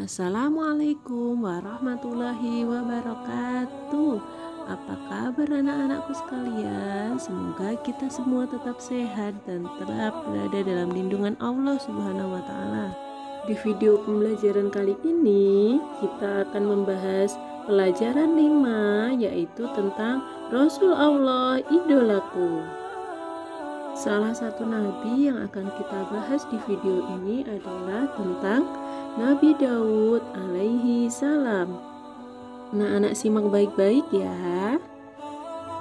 Assalamualaikum warahmatullahi wabarakatuh. Apa kabar anak-anakku sekalian? Semoga kita semua tetap sehat dan tetap berada dalam lindungan Allah Subhanahu wa taala. Di video pembelajaran kali ini kita akan membahas pelajaran 5, yaitu tentang Rasul Allah idolaku. Salah satu nabi yang akan kita bahas di video ini adalah tentang Nabi Daud alaihi salam. Anak-anak simak baik-baik ya.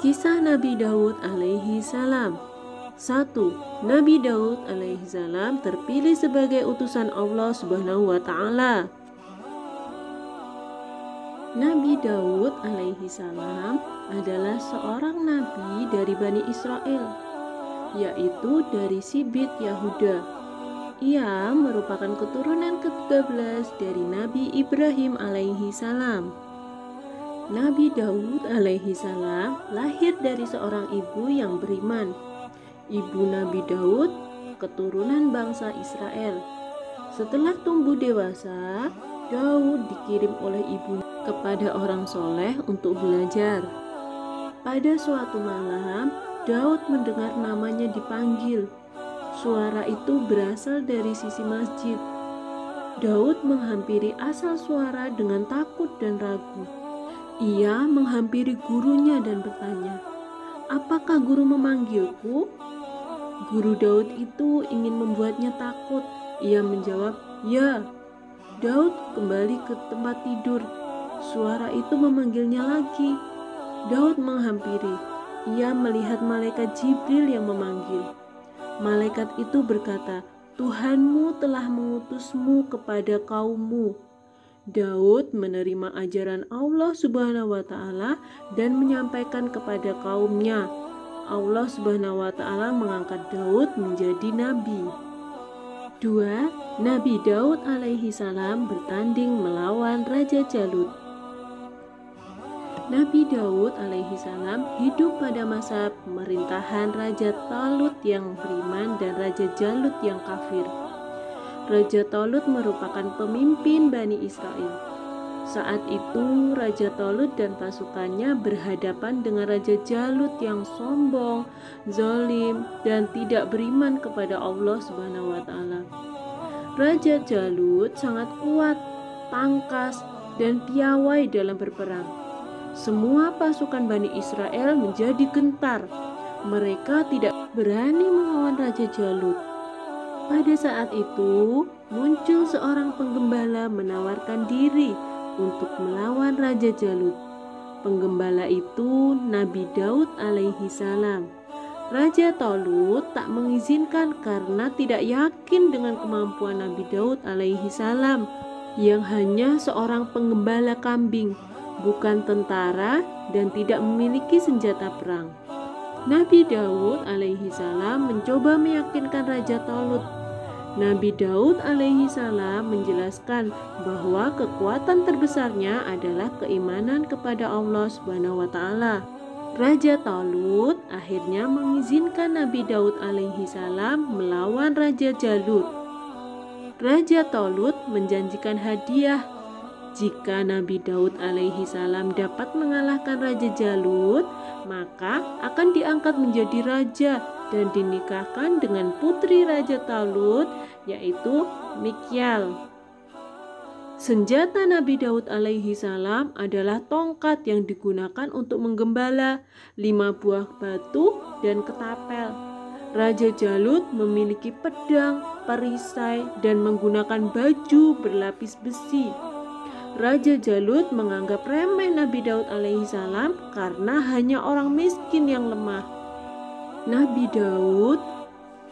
Kisah Nabi Daud alaihi salam. 1. Nabi Daud alaihi salam terpilih sebagai utusan Allah Subhanahu wa taala. Nabi Daud alaihi salam adalah seorang nabi dari Bani Israel, yaitu dari Sibit Yahuda. Ia merupakan keturunan ke-13 dari Nabi Ibrahim alaihi salam. Nabi Daud alaihi salam lahir dari seorang ibu yang beriman. Ibu Nabi Daud keturunan bangsa Israel. Setelah tumbuh dewasa, Daud dikirim oleh ibu kepada orang soleh untuk belajar. Pada suatu malam, Daud mendengar namanya dipanggil. Suara itu berasal dari sisi masjid. Daud menghampiri asal suara dengan takut dan ragu. Ia menghampiri gurunya dan bertanya, "Apakah guru memanggilku?" Guru Daud itu ingin membuatnya takut. Ia menjawab, "Ya." Daud kembali ke tempat tidur. Suara itu memanggilnya lagi. Daud menghampiri. Ia melihat malaikat Jibril yang memanggil. Malaikat itu berkata, "Tuhanmu telah mengutusmu kepada kaummu." Daud menerima ajaran Allah Subhanahu wa taala dan menyampaikan kepada kaumnya. Allah Subhanahu wa taala mengangkat Daud menjadi nabi. 2. Nabi Daud alaihi salam bertanding melawan Raja Jalut. Nabi Daud alaihi salam hidup pada masa pemerintahan Raja Talut yang beriman dan Raja Jalut yang kafir. Raja Talut merupakan pemimpin Bani Israel. Saat itu Raja Talut dan pasukannya berhadapan dengan Raja Jalut yang sombong, zalim, dan tidak beriman kepada Allah Subhanahu wa taala. Raja Jalut sangat kuat, tangkas, dan piawai dalam berperang. Semua pasukan Bani Israel menjadi gentar. Mereka tidak berani melawan Raja Jalut. Pada saat itu, muncul seorang penggembala menawarkan diri untuk melawan Raja Jalut. Penggembala itu Nabi Daud alaihi salam. Raja Talut tak mengizinkan karena tidak yakin dengan kemampuan Nabi Daud alaihi salam yang hanya seorang penggembala kambing, bukan tentara, dan tidak memiliki senjata perang. Nabi Daud alaihi salam mencoba meyakinkan Raja Talut. Nabi Daud alaihi salam menjelaskan bahwa kekuatan terbesarnya adalah keimanan kepada Allah Subhanahu wa taala. Raja Talut akhirnya mengizinkan Nabi Daud alaihi salam melawan Raja Jalut. Raja Talut menjanjikan hadiah jika Nabi Daud alaihi salam dapat mengalahkan Raja Jalut, maka akan diangkat menjadi raja dan dinikahkan dengan putri Raja Talut, yaitu Mikyal. Senjata Nabi Daud alaihi salam adalah tongkat yang digunakan untuk menggembala, 5 buah batu, dan ketapel. Raja Jalut memiliki pedang, perisai, dan menggunakan baju berlapis besi. Raja Jalut menganggap remeh Nabi Daud alaihi salam karena hanya orang miskin yang lemah. Nabi Daud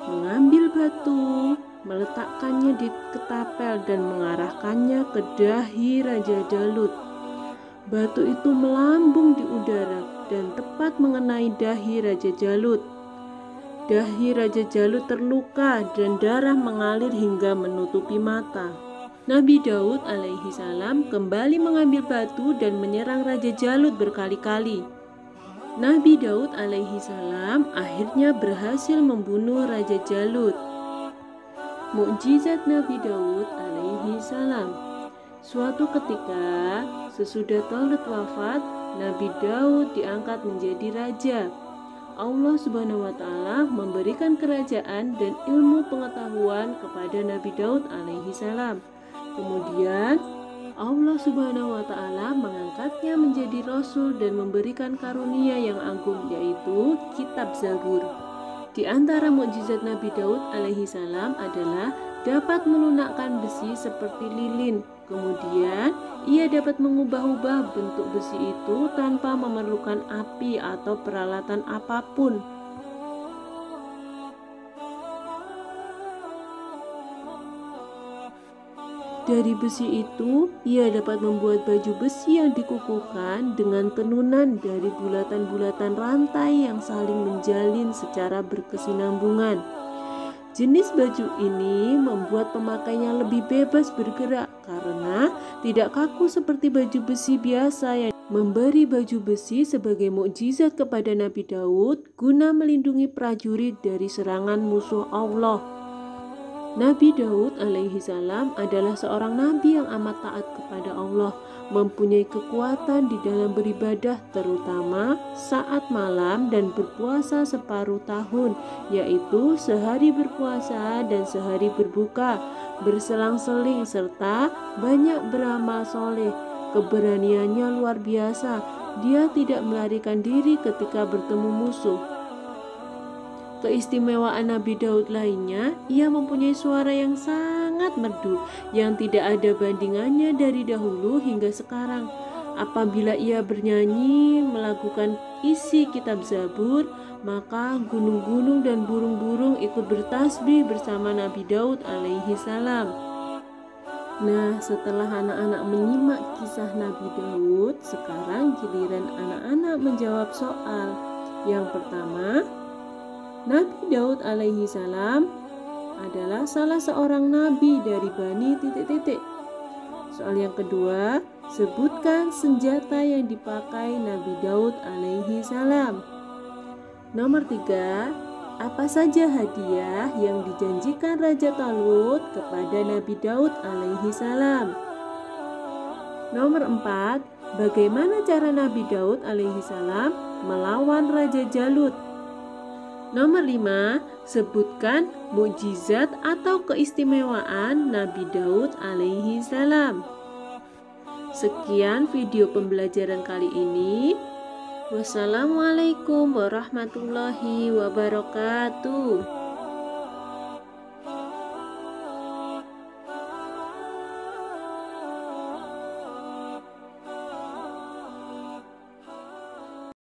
mengambil batu, meletakkannya di ketapel dan mengarahkannya ke dahi Raja Jalut. Batu itu melambung di udara dan tepat mengenai dahi Raja Jalut. Dahi Raja Jalut terluka dan darah mengalir hingga menutupi mata. Nabi Daud alaihi salam kembali mengambil batu dan menyerang Raja Jalut berkali-kali. Nabi Daud alaihi salam akhirnya berhasil membunuh Raja Jalut. Mukjizat Nabi Daud alaihi salam. Suatu ketika, sesudah Talut wafat, Nabi Daud diangkat menjadi raja. Allah Subhanahu wa Ta'ala memberikan kerajaan dan ilmu pengetahuan kepada Nabi Daud alaihi salam. Kemudian Allah Subhanahu wa Ta'ala mengangkatnya menjadi rasul dan memberikan karunia yang agung, yaitu kitab Zabur. Di antara mukjizat Nabi Daud alaihi salam adalah dapat melunakkan besi seperti lilin. Kemudian ia dapat mengubah-ubah bentuk besi itu tanpa memerlukan api atau peralatan apapun. Dari besi itu, ia dapat membuat baju besi yang dikukuhkan dengan tenunan dari bulatan-bulatan rantai yang saling menjalin secara berkesinambungan. Jenis baju ini membuat pemakainya lebih bebas bergerak karena tidak kaku seperti baju besi biasa yang memberi baju besi sebagai mukjizat kepada Nabi Daud guna melindungi prajurit dari serangan musuh Allah. Nabi Daud alaihi salam adalah seorang nabi yang amat taat kepada Allah, mempunyai kekuatan di dalam beribadah terutama saat malam dan berpuasa separuh tahun, yaitu sehari berpuasa dan sehari berbuka, berselang-seling serta banyak beramal soleh. Keberaniannya luar biasa, dia tidak melarikan diri ketika bertemu musuh. Keistimewaan Nabi Daud lainnya, ia mempunyai suara yang sangat merdu yang tidak ada bandingannya dari dahulu hingga sekarang. Apabila ia bernyanyi melakukan isi kitab Zabur, maka gunung-gunung dan burung-burung ikut bertasbih bersama Nabi Daud alaihi salam. Nah, setelah anak-anak menyimak kisah Nabi Daud, sekarang giliran anak-anak menjawab soal. Yang pertama, Nabi Daud alaihi salam adalah salah seorang nabi dari Bani titik-titik. Soal yang kedua, sebutkan senjata yang dipakai Nabi Daud alaihi salam. Nomor 3, apa saja hadiah yang dijanjikan Raja Talut kepada Nabi Daud alaihi salam? Nomor 4, bagaimana cara Nabi Daud alaihi salam melawan Raja Jalut? Nomor 5, sebutkan mukjizat atau keistimewaan Nabi Daud alaihi salam. Sekian video pembelajaran kali ini. Wassalamualaikum warahmatullahi wabarakatuh.